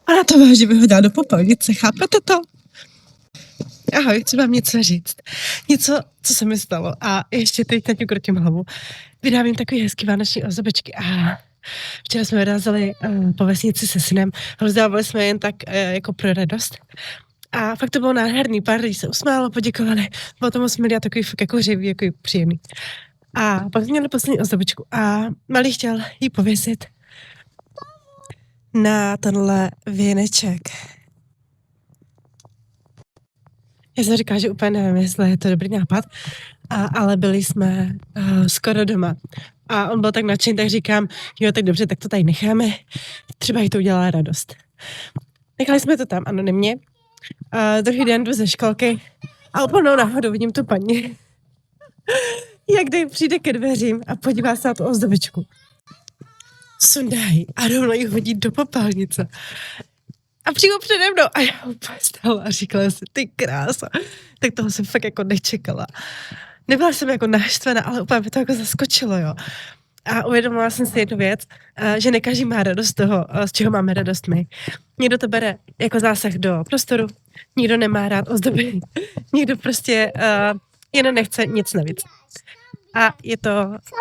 Ona to vážně vyhodila do popelnice, chápete to? Ahoj, chci vám něco říct. Něco, co se mi stalo a ještě teď na tím krotím hlavu. Vydávím takový hezký vánoční ozdobičky a včera jsme vyrazili po vesnici se synem, rozdávali jsme jen tak jako pro radost. A fakt to bylo nádherný, pár lidí se usmálo, poděkovali, bylo to moc milý a takový fakt jako řivý, jako příjemný. A pak jsme měli poslední ozdobičku a malý chtěl jí pověsit na tenhle věneček. Já jsem říkala, že úplně nevím, jestli je to dobrý nápad, ale byli jsme skoro doma. A on byl tak nadšený, tak říkám, jo, tak dobře, tak to tady necháme, třeba jí to udělá radost. Nechali jsme to tam anonymně. Druhý den jdu ze školky a úplnou náhodou vidím tu paní, jak přijde ke dveřím a podívá se na tu ozdobičku. Sundají a rovnou ji hodí do popelnice. A přímo přede mnou. A já úplně stála a říkala si, ty krása. Tak toho jsem fakt jako nečekala. Nebyla jsem jako naštvaná, ale úplně mě to jako zaskočilo, jo. A uvědomila jsem si jednu věc, že ne každý má radost toho, z čeho máme radost my. Někdo to bere jako zásah do prostoru, někdo nemá rád ozdoby, někdo prostě jen nechce nic navíc. A je to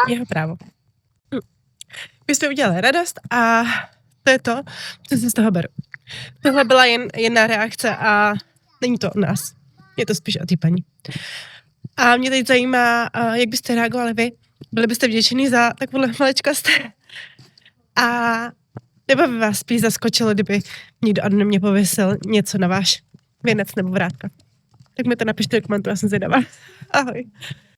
jeho právo. My jsme udělali radost a to je to, co si z toho beru. Tohle byla jen jedna reakce a není to o nás. Je to spíš o té paní. A mě teď zajímá, jak byste reagovali vy. Byli byste vděční za takovouhle maličkost? A nebo by vás spíš zaskočilo, kdyby někdo od mě pověsil něco na váš věnec nebo vrátka? Tak mi to napište do komentu, já jsem zvědavá. Ahoj.